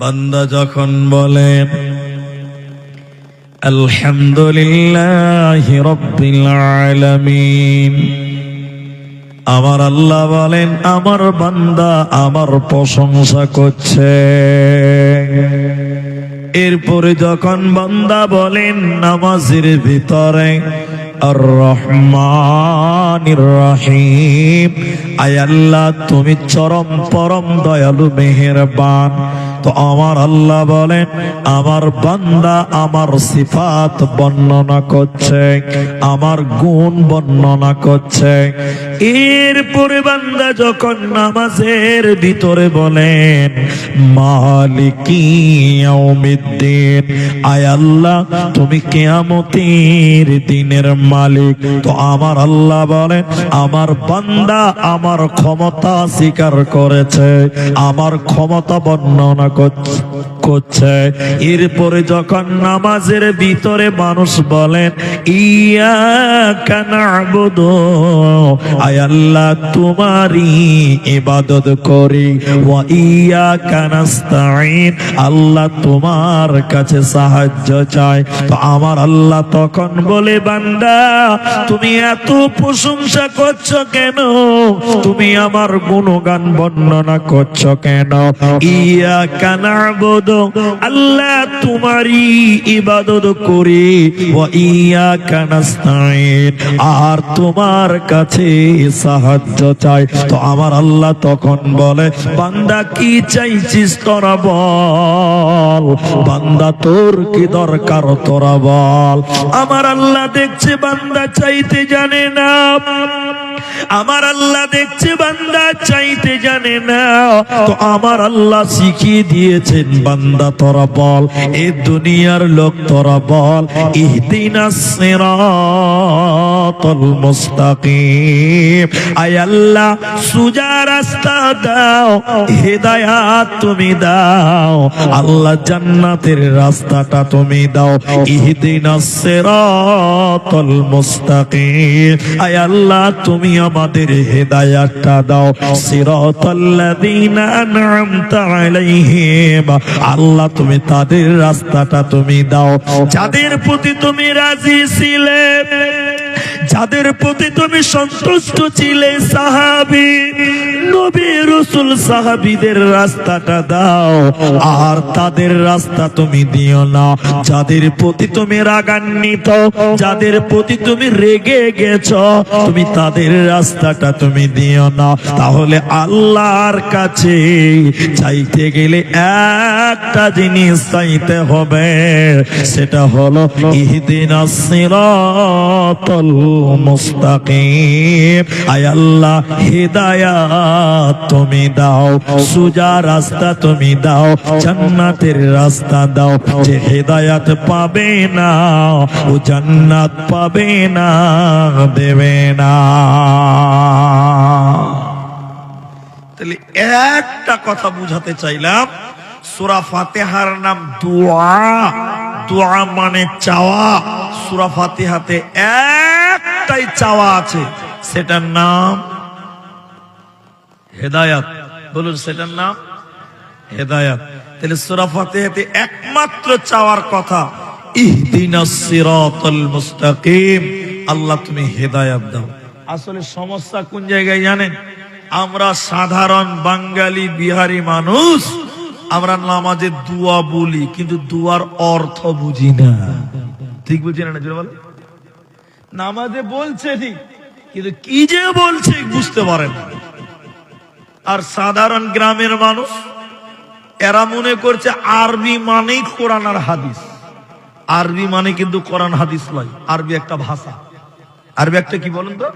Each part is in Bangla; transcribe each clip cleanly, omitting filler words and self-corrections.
বান্দা যখন বলে আলহামদুলিল্লাহি রাব্বিল আলামিন, আমার আল্লাহ বলেন আমার বান্দা আমার প্রশংসা করছে। এরপরে যখন বান্দা বলেন নামাজের ভিতরে আর রহমানির রহিম, আয় আল্লাহ তুমি চরম পরম দয়ালু মেহেরবান, তো আমার আল্লাহ বলেন আমার বান্দা আমার সিফাত বর্ণনা করছে, আমার গুণ বর্ণনা করছে। এরপরে বান্দা যখন নামাজের ভিতরে বলেন মালিকি ইয়াউমিদ্দিন, আয় আল্লাহ তুমি কিয়ামতের দিনের মালিক, তো আমার আল্লাহ বলেন আমার বান্দা আমার ক্ষমতা স্বীকার করেছে, আমার ক্ষমতা বর্ণনা করছে। এরপরে যখন নামাজের ভিতরে মানুষ বলেন ইয়াকা না'বুদু, আয় আল্লাহ তোমারই ইবাদত করি, ওয়া ইয়াকা নাস্তাঈন, আল্লাহ তোমার কাছে সাহায্য চাই, তো আমার আল্লাহ তখন বলে বান্দা তুমি এত প্রশংসা করছো কেন, তুমি আমার গুণগান বর্ণনা করছো কেন? ইয়াকা না'বুদু, আল্লাহ তোমারই ইবাদত করি, ওয়া ইয়াকা নাস্তাঈন, আর তোমার কাছে সাহায্য চাই, তো আমার আল্লাহ তখন বলে বান্দা কি চাইছিস তোরা বল, বান্দা তোর কি দরকার তোরা বল। আমার আল্লাহ দেখছে বান্দা চাইতে জানে না, আমার আল্লাহ দেখছে বান্দা চাইতে জানে না, তো আমার আল্লাহ শিখিয়ে দিয়েছেন বান্দা তোরা বল, এ দুনিয়ার লোক তোরা বল ইহদিনাস সিরাতাল মুস্তাকিম, আয় আল্লাহ সোজা রাস্তা দাও, হেদায়াত তুমি দাও, আল্লাহ জান্নাতের রাস্তাটা তুমি দাও, ইহদিনাস সিরাতাল মুস্তাকিম, আয় আল্লাহ তুমি আমাদের হেদায়াতটা দাও, সিরাতাল্লাযীনা আন'আমতা আলাইহিম, আল্লাহ তুমি তাদের রাস্তাটা তুমি দাও যাদের প্রতি তুমি রাজি ছিলে, যাদের প্রতি তুমি সন্তুষ্ট ছিলে, সাহাবী নবী রাসূল সাহাবীদের রাস্তাটা দাও, আর তাদের রাস্তা তুমি দিও না যাদের প্রতি তুমি রাগান্বিত, যাদের প্রতি তুমি রেগে গেছো, তুমি তাদের রাস্তাটা তুমি দিও না। তাহলে আল্লাহর কাছে চাইতে গেলে একটা জিনিস চাইতে হবে, সেটা হলো ইহদিনাস সিরাতাল মুস্তাকিম, আয় আল্লাহ হেদায়াত তুমি দাও, সোজা রাস্তা তুমি দাও, জান্নাতের রাস্তা দাও, যে হেদায়াত পাবে না ও জান্নাত পাবে না, দেবে না। তাহলে একটা কথা বুঝাতে চাইলাম, সূরা ফাতিহার নাম দোয়া, দোয়া মানে চাওয়া। সূরা ফাতিহাতে একটাই চাওয়া আছে, সেটার নাম হেদায়াত। বলুন সেটার নাম হেদায়াত। তাহলে সূরা ফাতিহাতে একমাত্র চাওয়ার কথা ইহদিনাস সিরাতাল মুস্তাকিম, আল্লাহ তুমি হেদায়াত দাও। আসলে সমস্যা কোন জায়গায় জানেন? আমরা সাধারণ বাঙালি বিহারি মানুষ, আমরা নামাজে দোয়া বলি কিন্তু দোয়ার অর্থ বুঝি না। ঠিক বুঝি না? বলে নামাজে বলছে ঠিক, কিন্তু কি যে বলছে বুঝতে পারে না। আর সাধারণ গ্রামের মানুষ এরা মনে করছে আরবি মানেই কোরআন আর হাদিস। আরবি মানে কিন্তু কোরআন হাদিস নয়, আরবি একটা ভাষা। আরবি একটা কি বলেন তো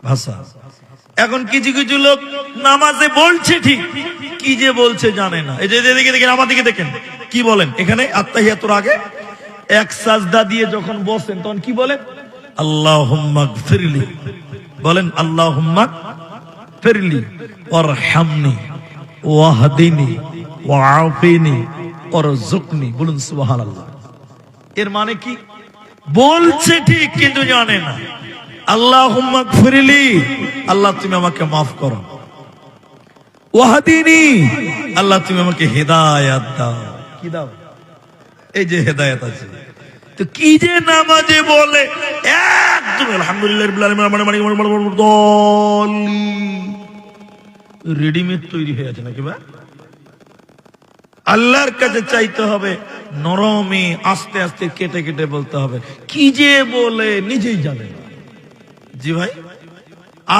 ভাষা। এখন কিছু কিছু লোক নামাজে বলছে ঠিক, কি যে বলছে জানে না। এই যে দেখেন আমার দিকে দেখেন কি বলেন, এখানে আত্তাহিয়াতুর আগে এক সাজদা দিয়ে যখন বসেন তখন কি বলেন? আল্লাহুম্মা গফিরলি, বলেন আল্লাহুম্মা গফিরলি ওয়ারহামনি ওয়াহদিনি ওয়াআফিনি ওয়ারযুকনি, বলুন সুবহানাল্লাহ। এর মানে কি? বলছে ঠিক কিন্তু জানে না। আল্লাহুম্মা গফিরলি, আল্লাহ তুমি আমাকে মাফ করো, ওয়াহদিনী, আল্লাহ তুমি আমাকে হেদায়াত দাও। কি দাও? এই যে হেদায়াত আছে। তো কি যে নামাজে বলে একদম আলহামদুলিল্লাহ রেডিমেড তৈরি হয়ে আছে নাকি? বা আল্লাহর কাছে চাইতে হবে নরমে, আস্তে আস্তে কেটে কেটে বলতে হবে। কি যে বলে নিজেই জানে না। জি ভাই,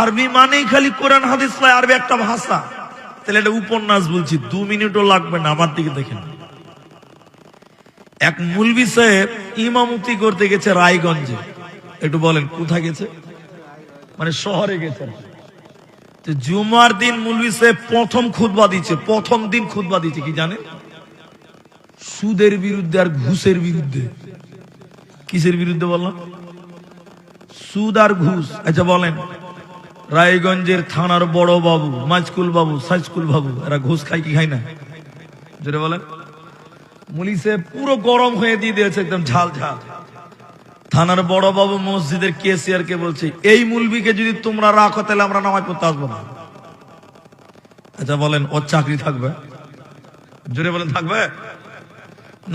আরবি মানেই খালি কোরআন হাদিস নয়, আরবি একটা ভাষা। তাহলে এটা উপন্যাস বলছি, 2 মিনিটও লাগবে না। আমার দিকে দেখেন, এক মুলবি সাহেব ইমামতি করতে গেছে রায়গঞ্জে। একটু বলেন কোথায় গেছে? মানে শহরে গেছে। জুমার দিন মুলবি সাহেব প্রথম খুতবা দিচ্ছে। প্রথম দিন খুতবা দিচ্ছে কি জানেন? সুদের বিরুদ্ধে আর ঘুষের বিরুদ্ধে। কিসের বিরুদ্ধে বললাম? সুদ আর ঘুষ। আচ্ছা বলেন, রায়গঞ্জের থানার বড় বাবু, মাইস্কুল বাবু, সাইস্কুল বাবু, এরা ঘুষ খায় কি খায় না? যেটা বলেন, মুলি সাহেব পুরো গরম হয়ে দিয়ে দিয়েছে, একদম ঝাল ঝাল। থানার বড় বাবু মসজিদের কেসিয়ার কে বলছে, এই মুলবিকে যদি তোমরা রাখো তাহলে আমরা নামাজ পড়তে আসবো না। আচ্ছা বলেন, ওর চাকরি থাকবে? জোরে বলেন, থাকবে?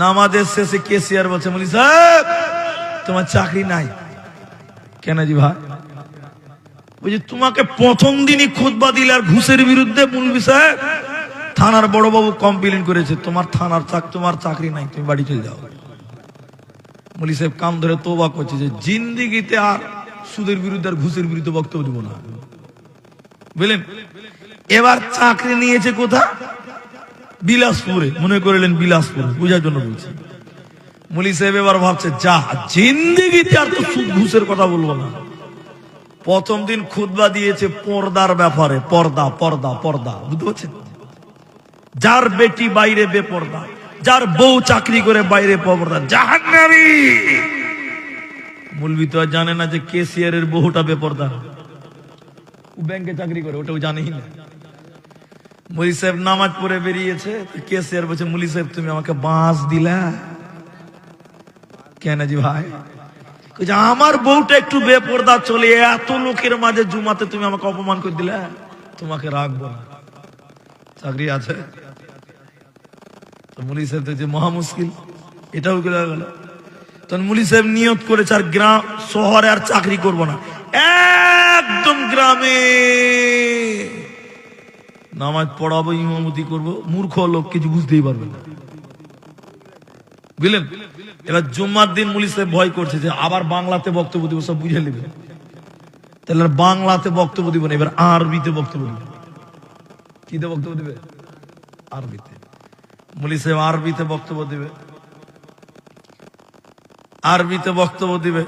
নামাজের শেষে কেসিয়ার বলছে, মুলি সাহেব তোমার চাকরি নাই। কেন জি ভাই? বলছি তোমাকে প্রথম দিনই খুতবা দিলে আর ঘুষের বিরুদ্ধে। মুলবি সাহেব, থানার বড় বাবু কমপ্লেন করেছে তোমার তোমার চাকরি নাই, তুমি বাড়ি চলে যাও। মুলি সাহেব কান ধরে তওবা করছে যে জিন্দিগিতে আর সুদের বিরুদ্ধে আর ঘুষের বিরুদ্ধে বক্তব্য দিব না। বুঝলেন? এবার চাকরি নিয়েছে কোথা? বিলাসপুরে। মনে করলেন বিলাসপুর, বুঝার জন্য বলছি। মুলি সাহেব এবার ভাবছে, যা জিন্দিগিতে আর তো সুদ ঘুষের কথা বলবো না। প্রথম দিন খুতবা দিয়েছে পর্দার ব্যাপারে। পর্দা পর্দা পর্দা, বুঝতে পারছেন? যার বেটি বাইরে বেপর্দা, যার বউ চাকরি করে বাইরে পর্দা, জাহান্নামী। মুলবি তো আর জানে না যে কেসিয়ারের বহুটা বেপর্দা, ও ব্যাংকে চাকরি করে, ওটাও জানেই না। মুলি সাহেব নামাজ পড়ে বেরিয়েছে। কেসিয়ার বলছে, মুলি সাহেব তুমি আমাকে বাঁশ দিলা কেন জি ভাই? আমার বউটা একটু বেপর্দা চলে, এত লোকের মাঝে জুমাতে তুমি আমাকে অপমান করে দিলে, তোমাকে রাখবো না। চাকরি আছে? তো মুলি সাহেব দেখছে মহা মুশকিল, এটাও গেল। তখন মুলি সাহেব নিয়ত করেছে আর গ্রাম শহরে আর চাকরি করবো না, একদম গ্রামে নামাজ পড়াবো, ইমামতি করবো। মূর্খ লোক, কিছু বুঝতেই পারবে না। বুঝলেন? এবার জুম্মার দিন মুলি সাহেব ভয় করছে যে আবার বাংলাতে বক্তব্য দিব, সব বুঝে নেবে। তাহলে বাংলাতে বক্তব্য দিব না, এবার আরবিতে বক্তব্য দিবে। কিতে বক্তব্য দিবে? আরবিতে। মুলি সাহেব আরবিতে বক্তব্য দিবে। আরবিতে বক্তব্য দিবে,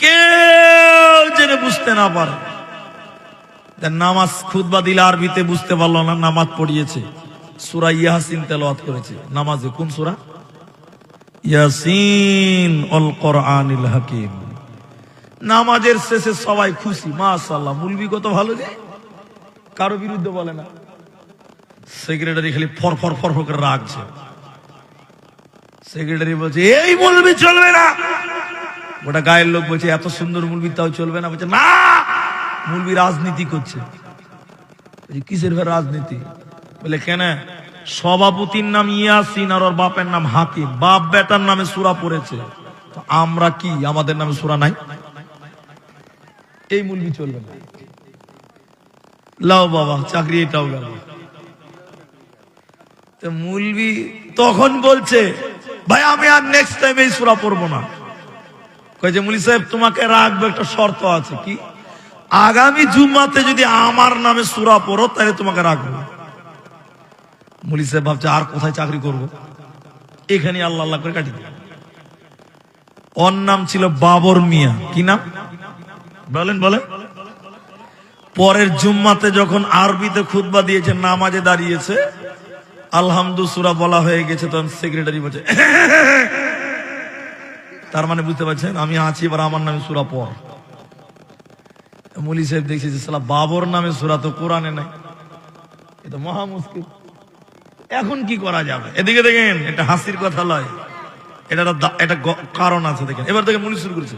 কেউ যেন বুঝতে না পারে। নামাজ খুতবা দিলে আরবিতে বুঝতে পারলো না, নামাজ পড়িয়েছে, সূরা ইয়াসিন তেলাওয়াত করেছে নামাজে। কোন সূরা? ইয়াসিন আল কোরআনিল হাকিম। নামাজের শেষে সবাই খুশি, মাশাআল্লাহ মুলবি কত ভালো, যে কারো বিরুদ্ধে বলে না। সেক্রেটারি খালি ফরফর ফরফর করে রাখছে। সেক্রেটারি বলছে এই মুলবি চলবে না। ওটা গায়ের লোক বলছে এত সুন্দর মুলবি তাও চলবে না। বলছে না, মুলবি রাজনীতি করছে। কিসের রাজনীতি? বলে কেন? সভাপতির নাম ইয়াসিন আর ওর বাপের নাম হাকিম, বাপ বেটার নামে সূরা পড়েছে, তো আমরা কি, আমাদের নামে সূরা নাই? এই মুলবি চলবে না। লাও বাবা, চাকরি এটাও গেল। তো মুলবি তখন বলছে ভাই আমি আর নেক্সট টাইম এই সূরা পড়বো না। কয়েছে মুলি সাহেব তোমাকে রাখবো, একটা শর্ত আছে। কি? আগামী জুম্মাতে যদি আমার নামে সূরা পড়ো তাহলে তোমাকে রাখবো। মুলি সাহেব ভাবছে আর কোথায় চাকরি করব, এখানে আল্লাহ আল্লাহ করে কাটি। ওর নাম ছিল বাবর মিয়া। কি নাম? বলেন বলেন। পরের জুম্মাতে যখন আরবিতে খুতবা দিয়েছে, নামাজে দাঁড়িয়েছে, আলহামদু সূরা বলা হয়ে গেছে, তখন সেক্রেটারি বলছে তার মানে বুঝতে পারছেন আমি আছি, এবার আমার নামে সূরা পড়। মুলি সাহেব দেখছে যে সালা বাবর নামে সূরা তো কোরআনে নাই, এটা মহা মুশকিল। এখন কি করা যাবে? এদিকে দেখেন, এটা হাসির কথা নয়, এটা একটা কারণ আছে। দেখেন এবার দেখেন মুলি শুরু করেছে,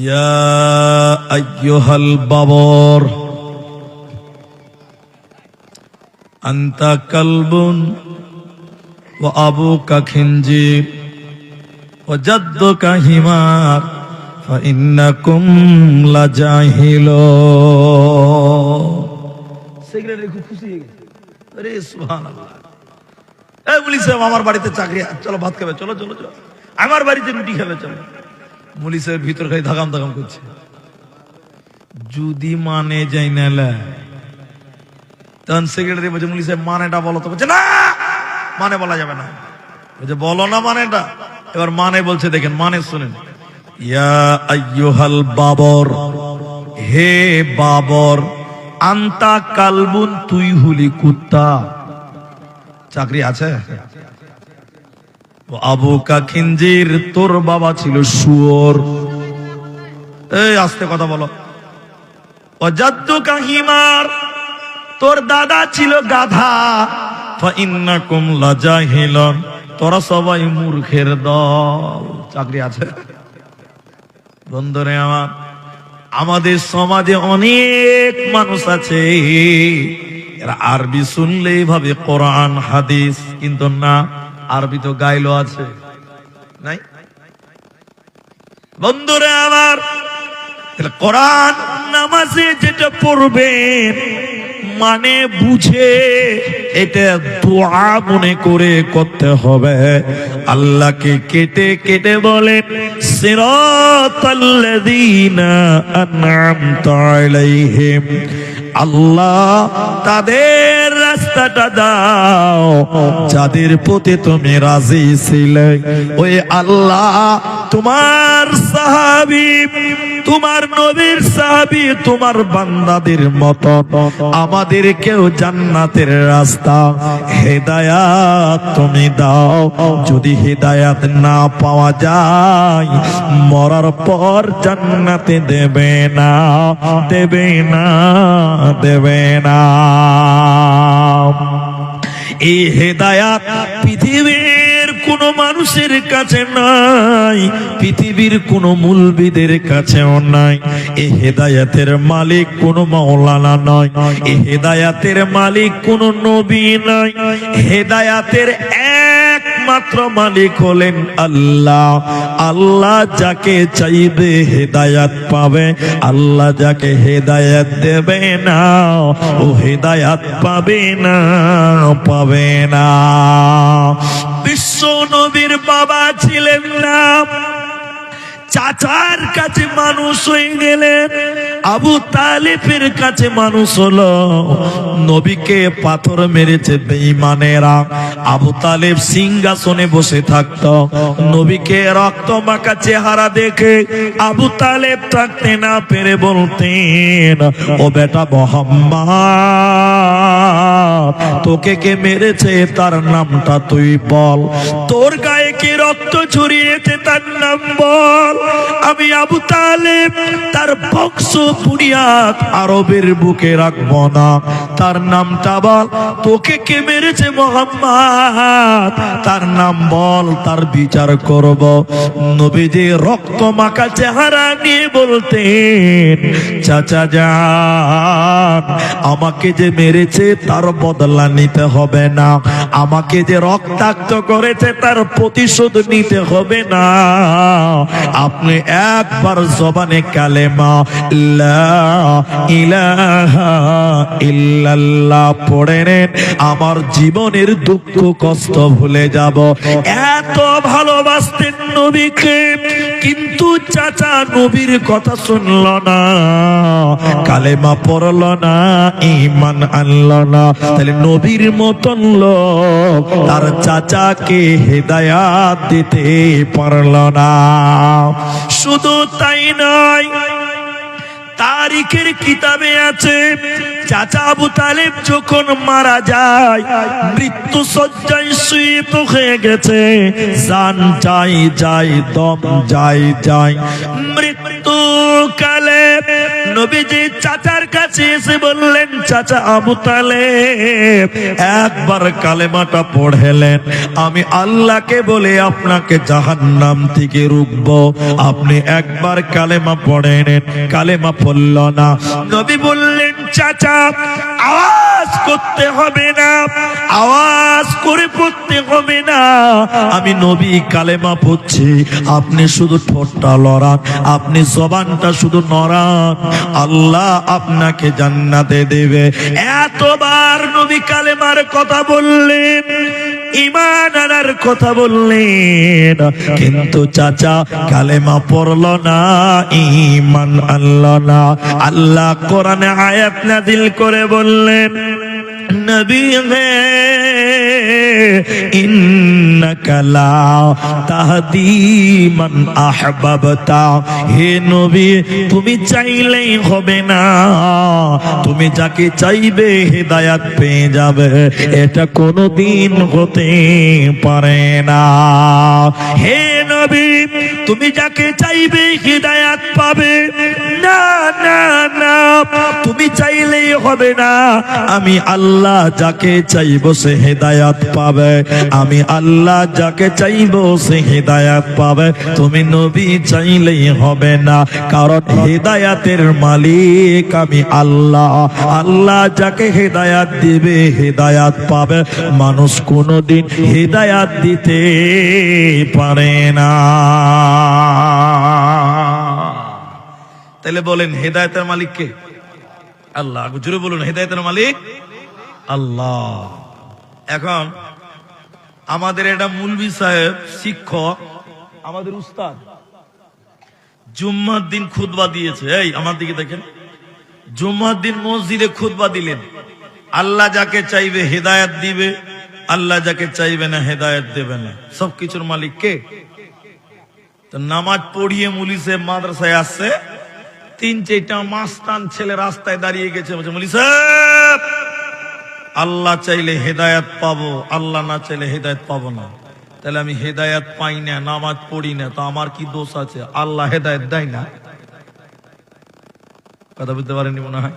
ইয়া আইয়ুহাল বাবর, আনতা কালবুন ওয়া আবুকা খিনজির ওয়া জাদ্দুকা হিমার ফাইন্নাকুম লাজাহিলুন। সেক্রেটারি খুব খুশি হয়ে গেছে, আরে সুবহানাল্লাহ। এই মুলি সাহেব আমার বাড়িতে চাকরি, চলো ভাত খাবে, চলো চলো চলো, আমার বাড়িতে রুটি খাবে, চলো। মুলি সাহেব ভিতর খাই ধাগাম ধাগাম করছে, যদি মানে যাই না। তখন সেক্রেটারি বলছে, মুলি সাহেব মানেটা বলো তো। বলছে না, মানে বলা যাবে না। বলছে বলো না মানেটা। এবার মানে বলছে, দেখেন মানে শুনেন। ইয়া আইয়ুহাল বাবর, হে বাবর, আন্তা কালবুন, তুই হুলি কুত্তা। চাকরি আছে। আবুকা খিনজির, তোর বাবা ছিল শুয়োর। এই আস্তে কথা বলো। ওয়াজাদ্দুকা হিমার, তোর দাদা ছিল গাধা। ফাইন্নাকুম লাজাহিলুন, তোরা সবাই মূর্খের দল। চাকরি আছে। বন্ধুরে আমার, আমাদের সমাজে অনেক মানুষ আছে, এরা আরবি শুনলেই ভাবে কোরআন হাদিস, কিন্তু না, আরবি তো গাইলো আছে নাই। বন্ধুরে আমার, কোরআন নামাজে যেটা পড়বেন মানে বুঝে এটা দোয়া মনে করে করতে হবে। আল্লাহকে কেটে কেটে বলেন, সিরাতাল্লাযীনা আন'আমতা আলাইহিম, আল্লাহ তাদের রাস্তাটা দাও যাদের প্রতি তুমি রাজি ছিলে। ওই আল্লাহ তোমার সাহাবী, তোমার নবীর সাহাবী, তোমার বান্দাদের মত আমাদেরকেও জান্নাতের রাস্তা হেদায়াত তুমি দাও। যদি হেদায়াত না পাওয়া যায়, মরার পর জান্নাতে দেবে না, দেবে না, দেবে না। এই হেদায়াত পৃথিবীর কোন মানুষের কাছে নাই, পৃথিবীর কোন মুলবিদের কাছেও নাই। এই হেদায়াতের মালিক কোন মাওলানা নয়, এই হেদায়াতের মালিক কোন নবী নয়। হেদায়াতের একমাত্র মালিক হলেন আল্লাহ। আল্লাহ যাকে চাইবে হেদায়াত পাবে, আল্লাহ যাকে হেদায়াত দেবে না ও হেদায়াত পাবে না, পাবে না। বিশ্ব নবীর বাবা ছিলেন না, চাচার কাছে মানুষ হয়ে গেলেন, আবু তালেবের কাছে মানুষ হলো। নবীকে পাথর মেরেছে বেঈমানেরা। আবু তালেব সিংহাসনে বসে থাকতো, নবীকে রক্ত মাখা চেহারা দেখে আবু তালেব থাকতে না পেরে বলতেন, ও বেটা মুহাম্মদ, তোকে কে মেরেছে তার নামটা তুই বল, তোর গায়ে কি রক্ত ছড়িয়েছে তার নাম বল। আমি আবু তালেব তার বংশ বুনিয়াদ আরবের বুকে রাখবো না, তার নামটা বল। তোকে কে মেরেছে মুহাম্মদ, তার নাম বল, তার বিচার করব। নবীজি রক্ত মাখা চেহারা নিয়ে বলতেন, চাচা যান, আমাকে যে মেরেছে তার বদলা নিতে হবে না, আমাকে যে রক্তাক্ত করেছে তার প্রতিশোধ নিতে হবে না। আপনি একবার জবানে কালেমা লা ইলাহা ইল্লাল্লাহ পড়ে নেন, আমার জীবনের দুঃখ কষ্ট ভুলে যাব। এত ভালোবাসতেন নবীকে, কিন্তু চাচা নবীর কথা শুনল না, কালেমা পড়ল না, ঈমান আনল না। তাহলে নবীর মতন লোক তার চাচাকে হেদায়াত দিতে পারল না। শুধু তাই নয়, তারিখের কিতাবে আছে, চাচা আবু তালেব যখন মারা যায়, মৃত্যু শয্যায় শুয়ে হয়ে গেছে, জান যাই যাই, দম যাই যাই, মৃত্যু কালে নবীজি চাচার কাছে এসে বললেন, চাচা আবু তালেব একবার কালেমাটা পড়লেন, আমি আল্লাহকে বলে আপনাকে জাহান্নাম থেকে রুখবো, আপনি একবার কালেমা পড়ে নেন। কালেমা পড়ল না। নবী বললেন, চাচা আওয়াজ করতে হবে না, আওয়াজ করে পড়তে হবে না, আমি নবী কালেমা পড়ছি, আপনি শুধু ঠোঁটটা লড়ান, আপনি জবানটা শুধু নড়ান, আল্লাহ আপনাকে জান্নাতে দেবে। এতবার নবী কালেমার কথা বললেন, ঈমান আনার কথা বললেন, কিন্তু চাচা কালেমা পড়ল না, ঈমান আনলো না। আল্লাহ কোরআনে আয়াত নাযিল করে বললেন, নবী হে ইন্নাকা লা তাহদি মান আহবাবতা, হে নবী তুমি চাইলেই হবে না, তুমি যাকে চাইবে হেদায়েত পেয়ে যাবে, এটা কোনোদিন হতে পারে না। হে নবী তুমি যাকে চাইবে হেদায়েত পাবে না, না না, তুমি চাইলেই হবে না, আমি আল্লাহ যাকে চাইবো সে হেদায়েত পাবে, আমি আল্লাহ যাকে চাইবো সে হেদায়েত পাবে, তুমি নবী চাইলেই হবে না, কারণ হেদায়েতের মালিক আমি আল্লাহ, আল্লাহ যাকে হেদায়েত দিবে হেদায়েত পাবে, মানুষ কোনোদিন হেদায়েত দিতে পারে না। তাহলে বলেন হেদায়েতের মালিক কে? আল্লাহ। জোরে বলুন, হেদায়েতের মালিক আল্লাহ। এখন আমাদের এটা মুলবি সাহেব, শিক্ষক, আমাদের উস্তাদ জুম্মার দিন খুতবা দিয়েছে, এই আমার দিকে দেখেন, জুম্মার দিন মসজিদে খুতবা দিলেন, আল্লাহ যাকে চাইবে হেদায়েত দিবে, আল্লাহ যাকে চাইবে না হেদায়েত দেবে না। সবকিছুর মালিক কে? তো নামাজ পড়িয়ে মুলি সাহেব মাদ্রাসায় আসছে, 3-4টা মাস্তান ছেলে রাস্তায় দাঁড়িয়ে গেছে, বলছে মুলি সাহেব আল্লাহ চাইলে হেদায়েত পাবো, আল্লাহ না চাইলে হেদায়েত পাবো না। তাহলে আমি হেদায়েত পাই না, নামাজ পড়ি না, তো আমার কি দোষ আছে? আল্লাহ হেদায়েত দেয় না? কথা বুঝতে পারেননি মনে হয়।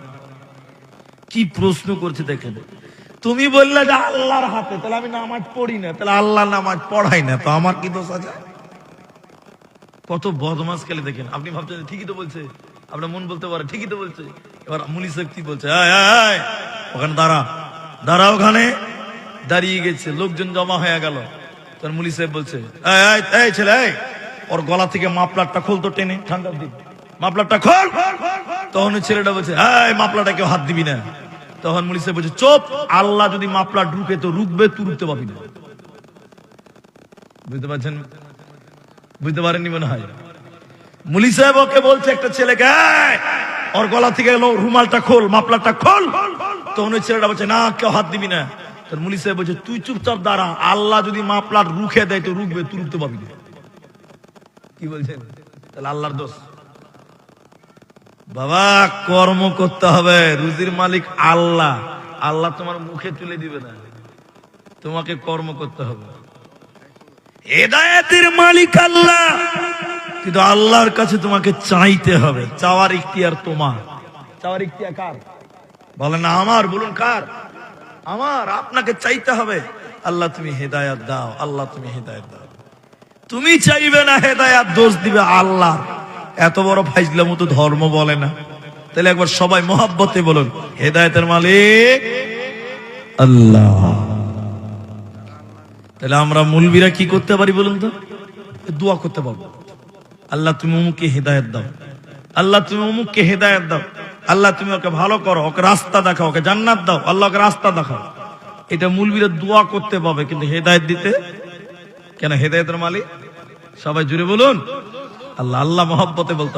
কি প্রশ্ন করছে দেখেন, তুমি বললে যে আল্লাহর হাতে, তাহলে আমি নামাজ পড়ি না, তাহলে আল্লাহ নামাজ পড়াই না, তো আমার কি দোষ আছে? কত বদমাস খেলে দেখেন। আপনি ভাবছেন ঠিকই তো বলছে, আপনার মন বলতে পারে ঠিকই তো বলছে। এবার মুলি সাহেব কি বলছে, ওখানে দাঁড়া, দাঁড়া, ওখানে দাঁড়িয়ে গেছে, লোকজন জমা হয়ে গেল। তখন মুলি সাহেব বলছে, এই ছেলে, ওর গলা থেকে মাফলারটা খোল তো, টেনে ঠান্ডার দিন মাফলারটা খোল। তখন ছেলেটা বলছে, মাফলারটা কেউ হাত দিবি না। তখন মুলি সাহেব বলছে, চুপ, আল্লাহ যদি মাফলার ঢুকে তো রুকবে, তুই রুকতে পাবি না। বুঝতে পারছেন? বুঝতে পারেননি মনে হয়। মুলি সাহেব ওকে বলছে, একটা ছেলেকে, ওর গলা থেকে রুমালটা খোল, মাফলারটা খোল। তখন ওই ছেলেটা বলছে, না কেউ হাত দিবি না। তোর মুলি সাহেব বলছে, তুই চুপচাপ দাঁড়া, আল্লাহ যদি মাফলার রুখে দেয় তো রুকবে, তুই রুকতে পাবি না। কি বলছেন? তাহলে আল্লাহর দোষ? বাবা কর্ম করতে হবে, রুজির মালিক আল্লাহ, আল্লাহ তোমার মুখে তুলে দিবে না, তোমাকে কর্ম করতে হবে। হেদায়েতের মালিক আল্লাহ, কিন্তু আল্লাহর কাছে তোমাকে চাইতে হবে। চাওয়ার ইখতিয়ার তোমার। চাওয়ার ইখতিয়ার কার? বলেন না আমার, বলুন কার? আমার। আপনাকে চাইতে হবে, আল্লাহ তুমি হেদায়েত দাও, আল্লাহ তুমি হেদায়েত দাও। তুমি চাইবে না হেদায়েত, দোষ দিবে আল্লাহ। এত বড় ফাইজলামো তো ধর্ম বলে না। তাহলে একবার সবাই মহব্বতে বলুন, হেদায়েতের মালিক আল্লাহ। তাহলে আমরা মুলবিরা কি করতে পারি বলুন তো? দোয়া করতে পারবো, আল্লাহ তুমি অমুককে হেদায়েত দাও, আল্লাহ তুমি অমুককে হেদায়েত দাও, আল্লাহ তুমি ওকে ভালো করো, ওকে রাস্তা দেখাও, ওকে জান্নাত দাও, আল্লাহ ওকে রাস্তা দেখাও। এটা মুলবিরা দোয়া করতে পাবে, কিন্তু হেদায়েত দিতে কেন? হেদায়েতের মালিক সবাই জুড়ে বলুন আল্লাহ। আল্লাহ মহব্বতে বলতে